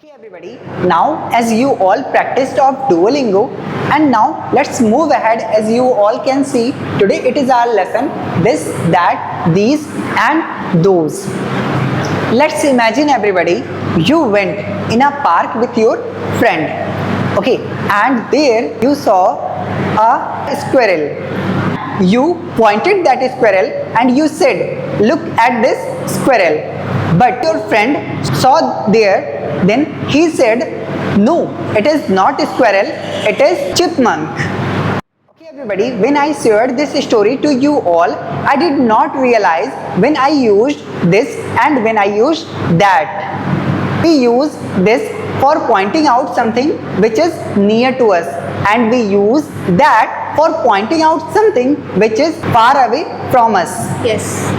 Okay everybody, now as you all practiced of Duolingo, and now let's move ahead. As you all can see, today it is our lesson this, that, these and those. Let's imagine everybody, you went in a park with your friend, okay, and there you saw a squirrel. You pointed that squirrel and you said, look at this squirrel. But your friend saw there, then he said, no, it is not a squirrel, it is chipmunk. Okay everybody, when I shared this story to you all, I did not realize when I used this and when I used that. We use this for pointing out something which is near to us, and we use that for pointing out something which is far away from us. Yes.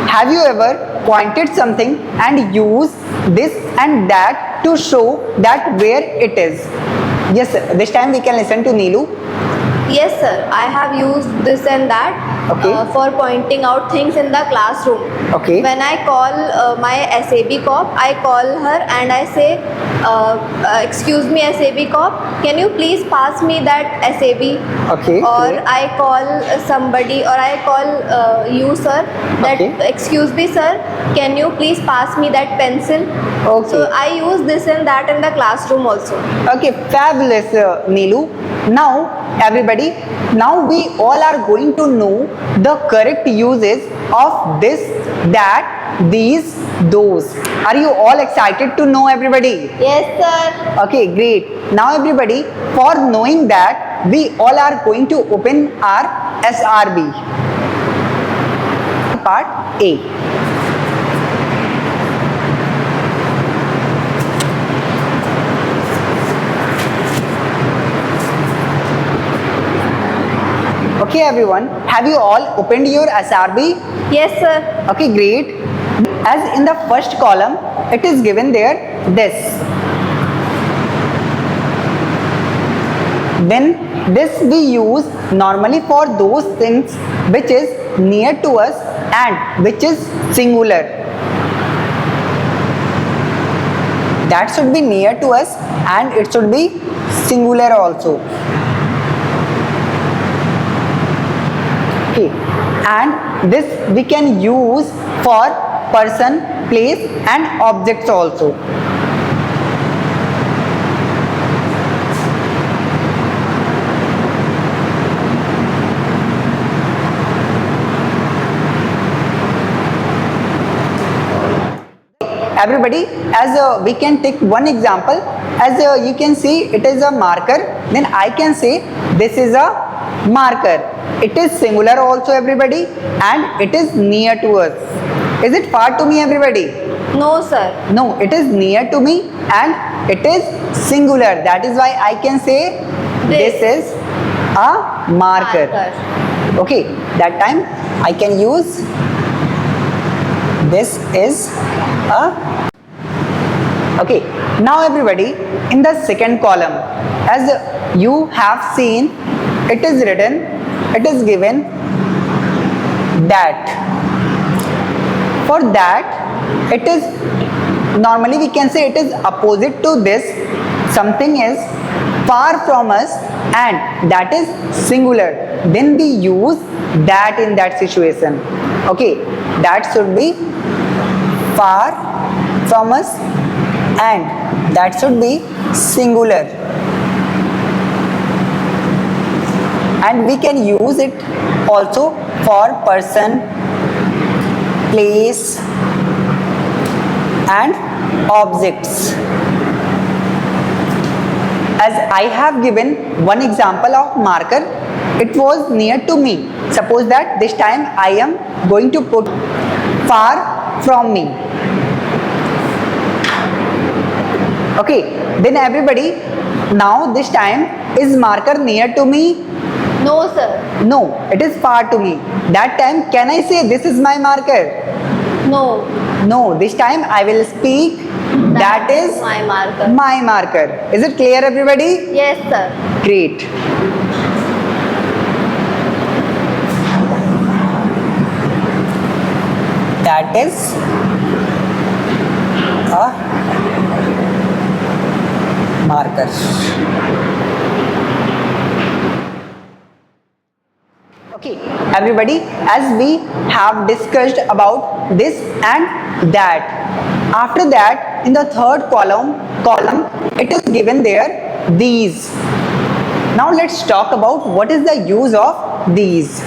Have you ever pointed something and used this and that to show that where it is? Yes sir. This time we can listen to Neelu. Yes, sir. I have used this and that for pointing out things in the classroom. Okay. When I call my SAB cop, I call her and I say, excuse me, SAB cop, can you please pass me that SAB? Okay. Or Okay. I call somebody, or I call you, sir, that, Okay. excuse me, sir, can you please pass me that pencil? Okay. So I use this and that in the classroom also. Okay, fabulous, Neelu. Now, everybody, now we all are going to know the correct uses of this, that, these, those. Are you all excited to know, everybody? Yes, sir. Okay, great. Now, everybody, for knowing that, we all are going to open our SRB. Part A. Okay everyone, have you all opened your SRB? Yes, sir. Okay, great. As in the first column, it is given there this. Then this we use normally for those things which is near to us and which is singular. That should be near to us and it should be singular also. Okay. And this we can use for person, place and objects also. Everybody, as we can take one example, as you can see it is a marker, then I can say this is a marker. It is singular also everybody and it is near to us. Is it far to me everybody? No, sir. No, it is near to me and it is singular. That is why I can say this is a marker. Okay, that time I can use this is a. Okay, now everybody, in the second column, as you have seen, it is written, it is given that. For that, it is normally we can say it is opposite to this. Something is far from us and that is singular. Then we use that in that situation. Okay, that should be far from us and that should be singular. And we can use it also for person, place and objects. As I have given one example of marker, it was near to me. Suppose that this time I am going to put far from me. Okay, then everybody, now this time is marker near to me? No, sir. No, it is far to me. That time can I say this is my marker? No. No, this time I will speak that is my marker. My marker. Is it clear everybody? Yes, sir. Great. That is a marker. Okay, everybody, as we have discussed about this and that, after that in the third column it is given there these. Now let's talk about what is the use of these.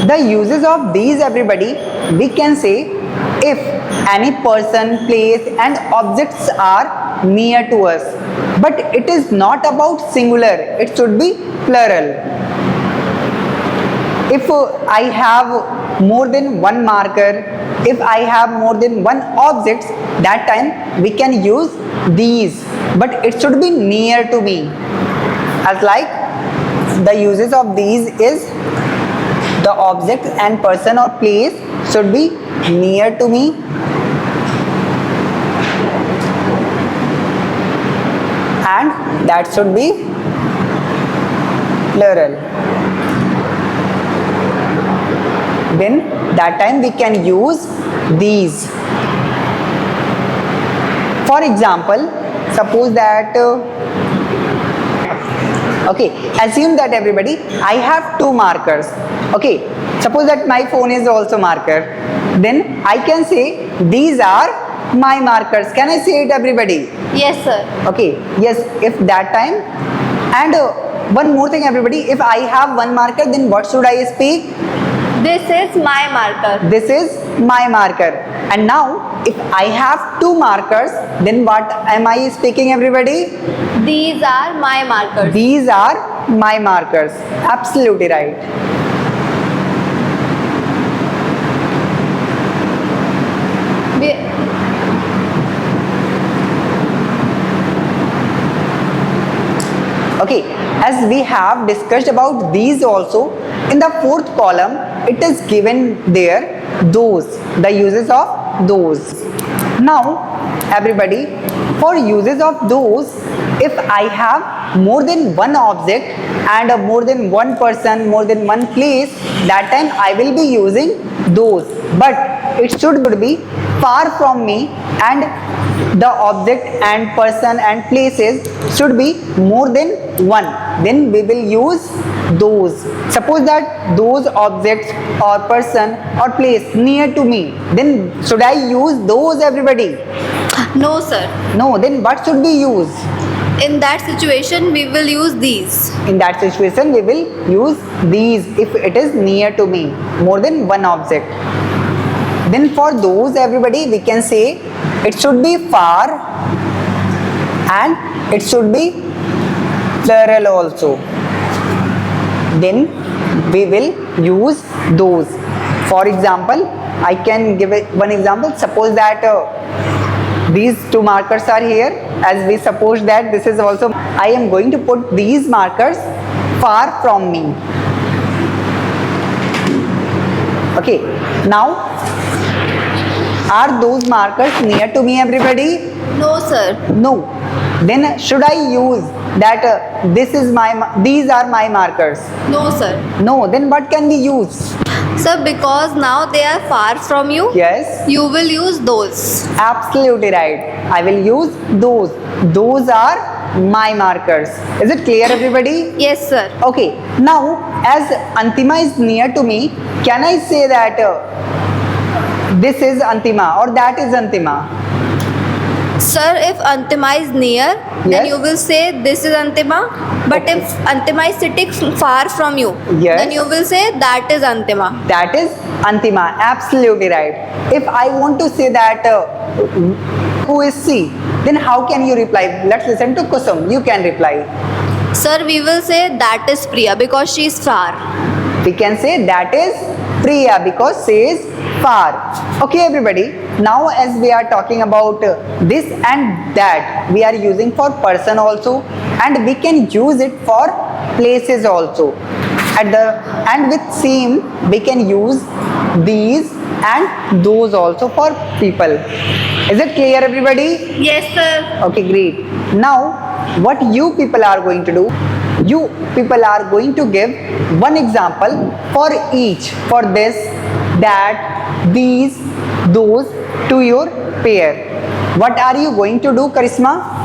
The uses of these, everybody, we can say if any person, place and objects are near to us, but it is not about singular, it should be plural. If I have more than one marker, if I have more than one object, that time we can use these, but it should be near to me. As like the uses of these is the object and person or place should be near to me, and that should be plural. Then that time we can use these. For example, suppose that okay, assume that everybody I have two markers. Okay, suppose that my phone is also marker, then I can say these are my markers. Can I say it, everybody? Yes, sir. Okay, yes, if that time. And one more thing, everybody, if I have one marker, then what should I speak? This is my marker. This is my marker. And now if I have two markers, then what am I speaking, everybody? These are my markers. These are my markers. Absolutely right. Okay, as we have discussed about these also, in the fourth column it is given there those, the uses of those. Now everybody, for uses of those, if I have more than one object and more than one person, more than one place, that time I will be using those, but it should be far from me, and the object and person and places should be more than one, then we will use those. Suppose that those objects or person or place near to me, then should I use those, everybody? No, sir. No, then what should we use? In that situation, we will use these. In that situation we will use these if it is near to me, more than one object. Then for those, everybody, we can say it should be far and it should be plural also. Then we will use those. For example, I can give one example. Suppose that these two markers are here. As we suppose that this is also, I am going to put these markers far from me. Okay, now are those markers near to me, everybody? No, sir. No. Then should I use that this is these are my markers? No, sir. No. Then what can we use? Sir, because now they are far from you, Yes. you will use those. Absolutely right. I will use those. Those are my markers. Is it clear, everybody? Yes, sir. Okay. Now, as Antima is near to me, can I say that this is Antima or that is Antima? Sir, if Antima is near, then Yes. you will say this is Antima. But Okay. if Antima is sitting far from you, Yes. then you will say that is Antima. That is Antima. Absolutely right. If I want to say that who is C, then how can you reply? Let's listen to Kusum. You can reply. Sir, we will say that is Priya because she is far. We can say that is Priya because she is far. Okay, everybody. Now as we are talking about this and that, we are using for person also, and we can use it for places also. And with same we can use these and those also for people. Is it clear, everybody? Yes, sir. Okay, great. Now what you people are going to do, you people are going to give one example for each, for this, that, these, those to your pair. What are you going to do, Karisma?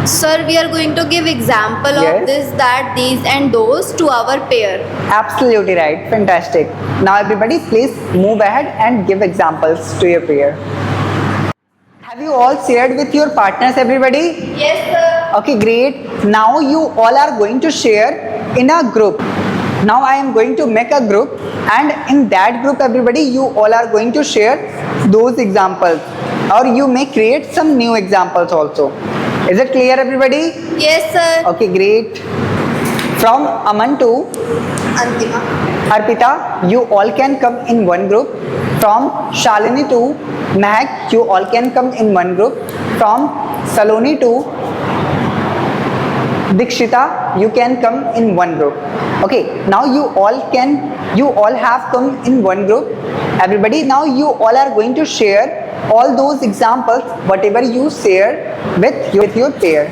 Sir, we are going to give example Yes. of this, that, these and those to our pair. Absolutely right. Fantastic. Now everybody please move ahead and give examples to your pair. Have you all shared with your partners, everybody? Yes, sir. Okay, great. Now you all are going to share in a group. Now I am going to make a group, and in that group everybody you all are going to share those examples, or you may create some new examples also. Is it clear, everybody? Yes, sir. Okay, great. From Aman to Antima. Arpita, you all can come in one group. From Shalini to Mehak, you all can come in one group. From Saloni to Dikshita, you can come in one group. Okay, now you all have come in one group. Everybody, now you all are going to share all those examples, whatever you share with your pair.